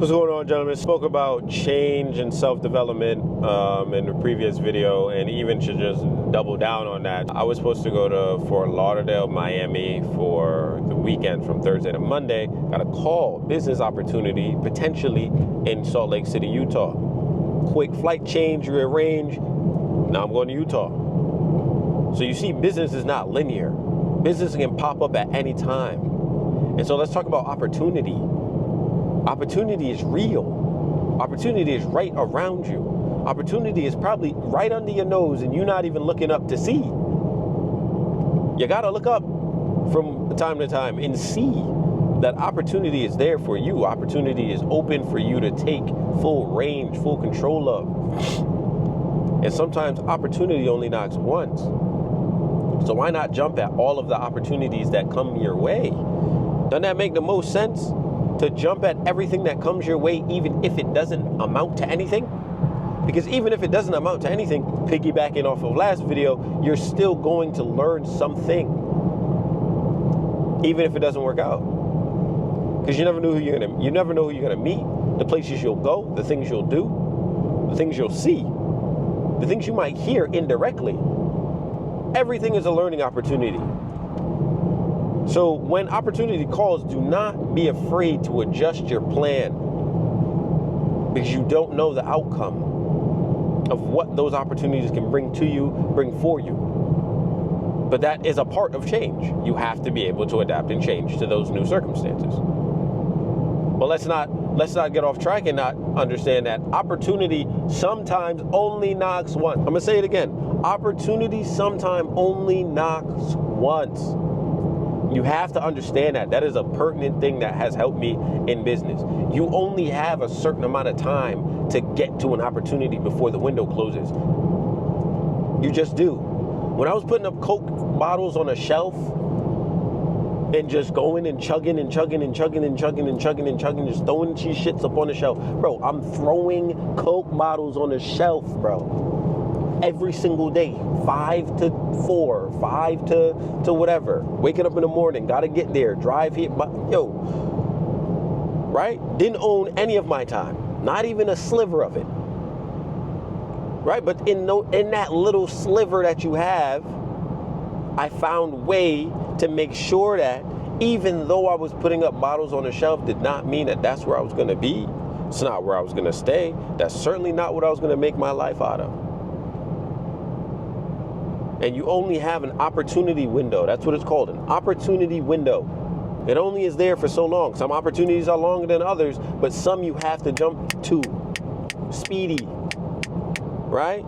What's going on, gentlemen? Spoke about change and self-development in the previous video, and even should just double down on that. I was supposed to go to Fort Lauderdale, Miami for the weekend from Thursday to Monday. Got a call, business opportunity, potentially in Salt Lake City, Utah. Quick flight change, rearrange. Now I'm going to Utah. So you see, business is not linear. Business can pop up at any time. And so let's talk about opportunity. Opportunity is real. Opportunity is right around you. Opportunity is probably right under your nose and you're not even looking up to see. You gotta look up from time to time and see that opportunity is there for you. Opportunity is open for you to take full range, full control of. And sometimes opportunity only knocks once. So why not jump at all of the opportunities that come your way? Doesn't that make the most sense? To jump at everything that comes your way, even if it doesn't amount to anything? Because even if it doesn't amount to anything, piggybacking off of last video, you're still going to learn something, even if it doesn't work out. Because you never know who you're gonna meet, the places you'll go, the things you'll do, the things you'll see, the things you might hear indirectly. Everything is a learning opportunity. So when opportunity calls, do not be afraid to adjust your plan, because you don't know the outcome of what those opportunities can bring to you, bring for you. But that is a part of change. You have to be able to adapt and change to those new circumstances. But let's not get off track and not understand that opportunity sometimes only knocks once. I'm gonna say it again. Opportunity sometimes only knocks once. You have to understand that. That is a pertinent thing that has helped me in business. You only have a certain amount of time to get to an opportunity before the window closes. You just do. When I was putting up Coke bottles on a shelf and just going and chugging and chugging and chugging and chugging and chugging and chugging, just throwing these shits up on the shelf. Bro, I'm throwing Coke bottles on the shelf, bro. Every single day, 5 to 4, 5 to whatever. Waking up in the morning, gotta get there, drive here, right? Didn't own any of my time, not even a sliver of it, right? But in that little sliver that you have, I found way to make sure that even though I was putting up bottles on the shelf, did not mean that that's where I was gonna be. It's not where I was gonna stay. That's certainly not what I was gonna make my life out of. And you only have an opportunity window. That's what it's called, an opportunity window. It only is there for so long. Some opportunities are longer than others, but some you have to jump to. Speedy, right?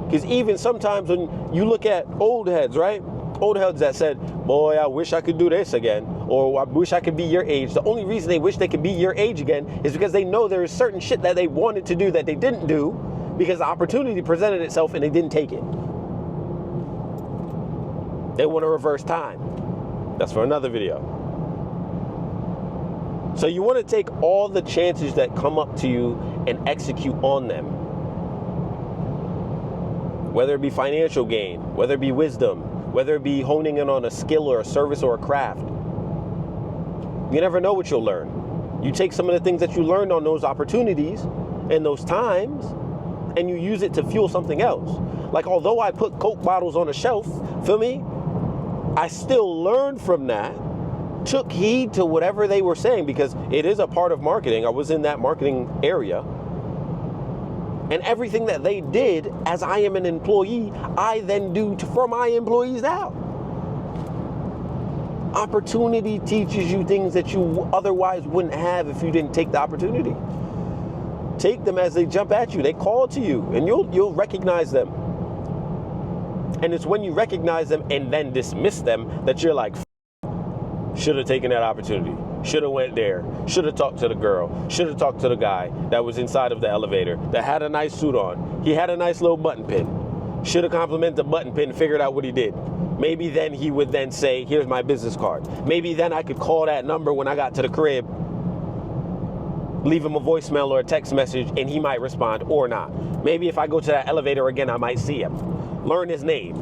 Because even sometimes when you look at old heads, right? Old heads that said, boy, I wish I could do this again, or I wish I could be your age. The only reason they wish they could be your age again is because they know there is certain shit that they wanted to do that they didn't do because the opportunity presented itself and they didn't take it. They want to reverse time. That's for another video. So you want to take all the chances that come up to you and execute on them. Whether it be financial gain, whether it be wisdom, whether it be honing in on a skill or a service or a craft. You never know what you'll learn. You take some of the things that you learned on those opportunities and those times, and you use it to fuel something else. Like, although I put Coke bottles on a shelf, feel me? I still learned from that, took heed to whatever they were saying, because it is a part of marketing. I was in that marketing area. And everything that they did as I am an employee, I then do for my employees now. Opportunity teaches you things that you otherwise wouldn't have if you didn't take the opportunity. Take them as they jump at you. They call to you, and you'll recognize them. And it's when you recognize them and then dismiss them that you're like, should have taken that opportunity. Should have went there. Should have talked to the girl. Should have talked to the guy that was inside of the elevator that had a nice suit on. He had a nice little button pin. Should have complimented the button pin and figured out what he did. Maybe then he would then say, here's my business card. Maybe then I could call that number when I got to the crib, leave him a voicemail or a text message, and he might respond or not. Maybe if I go to that elevator again, I might see him. Learn his name.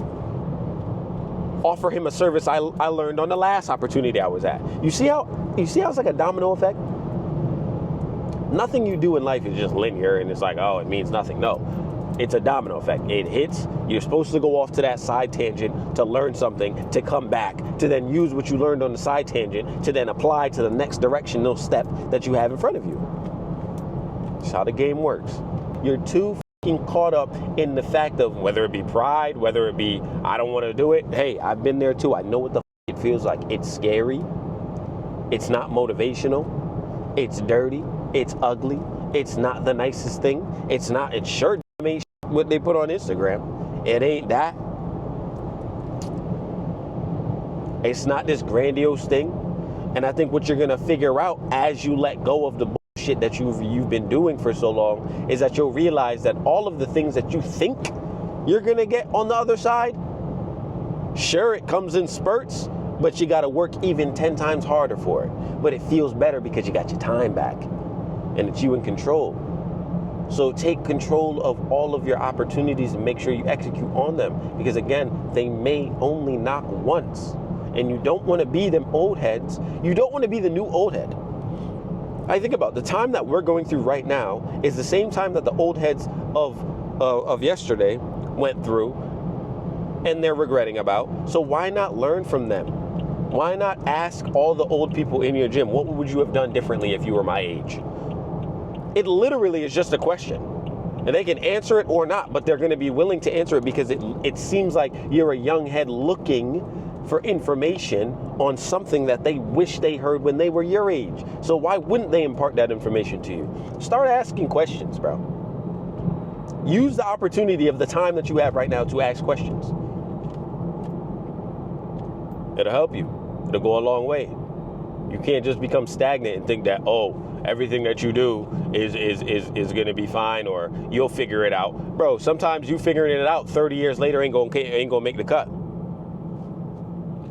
Offer him a service I learned on the last opportunity I was at. You see how it's like a domino effect? Nothing you do in life is just linear and it's like, oh, it means nothing. No, it's a domino effect. It hits, you're supposed to go off to that side tangent to learn something, to come back, to then use what you learned on the side tangent, to then apply to the next directional step that you have in front of you. That's how the game works. You're too fucking caught up in the fact of whether it be pride, whether it be, I don't want to do it. Hey, I've been there too. I know what the it feels like. It's scary. It's not motivational. It's dirty. It's ugly. It's not the nicest thing. It's sure ain't what they put on Instagram. It ain't that. It's not this grandiose thing. And I think what you're gonna figure out as you let go of the bullshit that you've been doing for so long is that you'll realize that all of the things that you think you're gonna get on the other side, sure, it comes in spurts, but you gotta work even 10 times harder for it. But it feels better because you got your time back and it's you in control. So take control of all of your opportunities and make sure you execute on them. Because again, they may only knock once. And you don't want to be them old heads. You don't want to be the new old head. I think about the time that we're going through right now is the same time that the old heads of yesterday went through and they're regretting about. So why not learn from them? Why not ask all the old people in your gym, what would you have done differently if you were my age? It literally is just a question. And they can answer it or not, but they're going to be willing to answer it because it seems like you're a young head looking for information on something that they wish they heard when they were your age. So why wouldn't they impart that information to you? Start asking questions, bro. Use the opportunity of the time that you have right now to ask questions. It'll help you. It'll go a long way. You can't just become stagnant and think that, oh, everything that you do is going to be fine or you'll figure it out. Bro, sometimes you figuring it out 30 years later ain't gonna make the cut.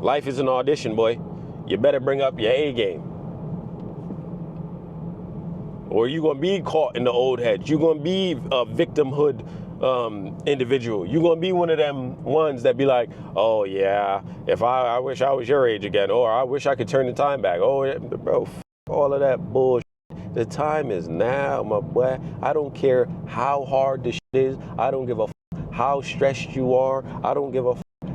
Life is an audition, boy. You better bring up your A game. Or you're going to be caught in the old heads. You're going to be a victimhood individual. You're going to be one of them ones that be like, oh, yeah, if I wish I was your age again. Or I wish I could turn the time back. Oh, bro, all of that bullshit. The time is now, my boy. I don't care how hard the shit is. I don't give a how stressed you are. I don't give a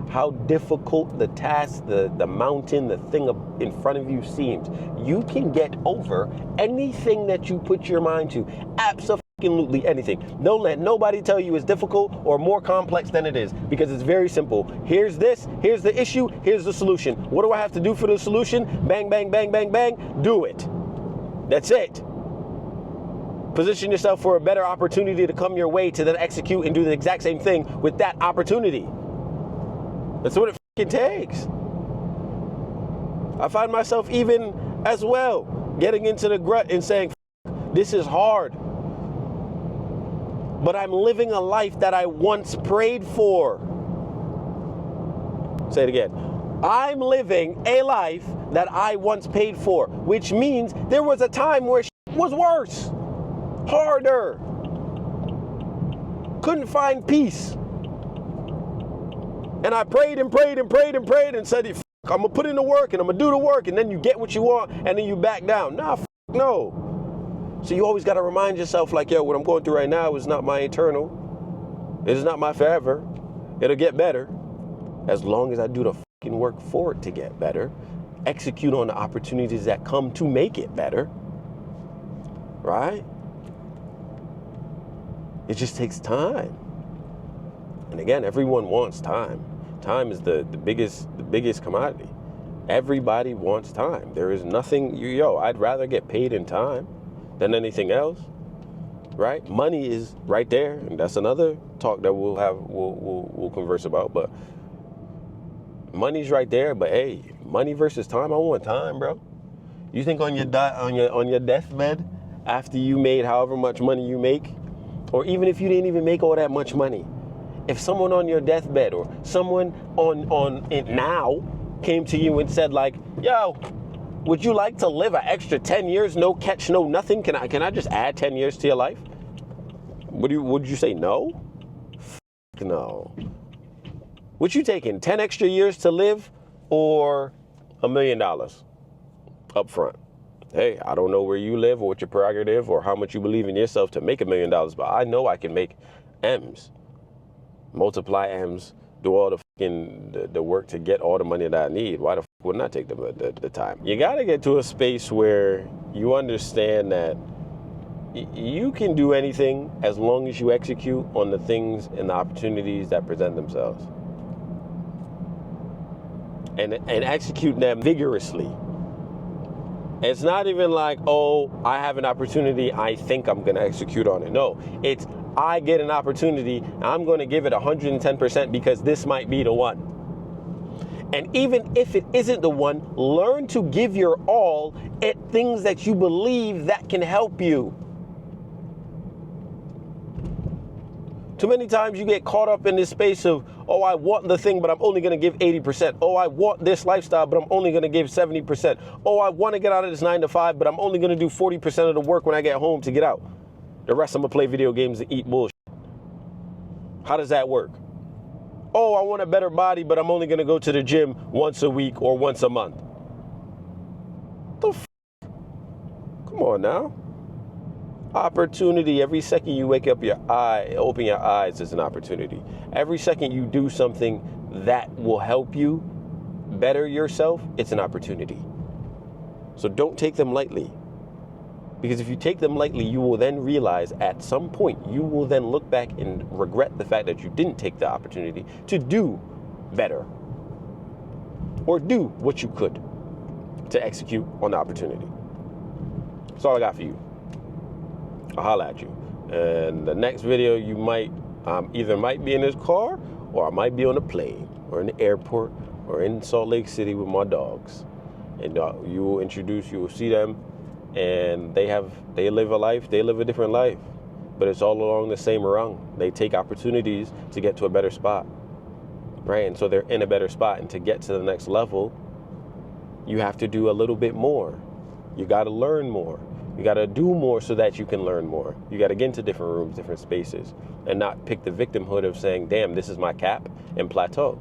how difficult the task, the mountain, the thing in front of you seems. You can get over anything that you put your mind to. Absolutely anything. Don't let nobody tell you it's difficult or more complex than it is, because it's very simple. Here's this, here's the issue, here's the solution. What do I have to do for the solution? Bang, bang, bang, bang, bang. Do it. That's it. Position yourself for a better opportunity to come your way to then execute and do the exact same thing with that opportunity. That's what it fucking takes. I find myself even as well getting into the rut and saying, this is hard. But I'm living a life that I once prayed for. Say it again. I'm living a life that I once paid for, which means there was a time where shit was worse, harder, couldn't find peace. And I prayed and prayed and prayed and prayed and said, I'm going to put in the work and I'm going to do the work, and then you get what you want and then you back down. Nah, no. So you always got to remind yourself like, yo, what I'm going through right now is not my eternal. It is not my forever. It'll get better as long as I do the fucking work for it to get better. Execute on the opportunities that come to make it better. Right? It just takes time. And again, everyone wants time. Time is the biggest commodity. Everybody wants time. There is nothing, I'd rather get paid in time than anything else, right? Money is right there, and that's another talk that we'll converse about. But money's right there. But hey, money versus time. I want time, bro. You think on your deathbed, after you made however much money you make, or even if you didn't even make all that much money, if someone on your deathbed or someone on it now came to you and said like, yo, would you like to live an extra 10 years, no catch, no nothing? Can I just add 10 years to your life? Would you say no? No. Would you take in 10 extra years to live or $1 million up front? Hey, I don't know where you live or what your prerogative or how much you believe in yourself to make $1 million, but I know I can make M's, multiply M's, do all the work to get all the money that I need. Why the wouldn't I take the time? You got to get to a space where you understand that you can do anything as long as you execute on the things and the opportunities that present themselves. And execute them vigorously. It's not even like, oh, I have an opportunity, I think I'm going to execute on it. No, it's I get an opportunity, I'm going to give it 110% because this might be the one. And even if it isn't the one, learn to give your all at things that you believe that can help you. Too many times you get caught up in this space of, oh, I want the thing, but I'm only going to give 80%. Oh, I want this lifestyle, but I'm only going to give 70%. Oh, I want to get out of this 9 to 5, but I'm only going to do 40% of the work when I get home to get out. The rest I'm going to play video games and eat bullshit. How does that work? Oh, I want a better body, but I'm only going to go to the gym once a week or once a month. The f***? Come on now. Opportunity. Every second you open your eyes is an opportunity. Every second you do something that will help you better yourself, it's an opportunity. So don't take them lightly. Because if you take them lightly, you will then realize at some point, you will then look back and regret the fact that you didn't take the opportunity to do better or do what you could to execute on the opportunity. That's all I got for you. I'll holla at you. And the next video, you might either might be in this car or I might be on a plane or in the airport or in Salt Lake City with my dogs. And you will see them. And they live a different life, but it's all along the same rung. They take opportunities to get to a better spot, right? And so they're in a better spot, and to get to the next level, you have to do a little bit more. You got to learn more. You got to do more so that you can learn more. You got to get into different rooms, different spaces, and not pick the victimhood of saying, damn, this is my cap, and plateau.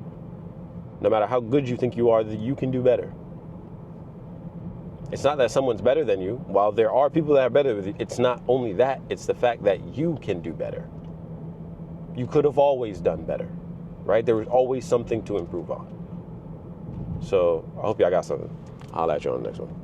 No matter how good you think you are, that you can do better. It's not that someone's better than you. While there are people that are better than you, it's not only that, it's the fact that you can do better. You could have always done better, right? There was always something to improve on. So I hope y'all got something. I'll let you on the next one.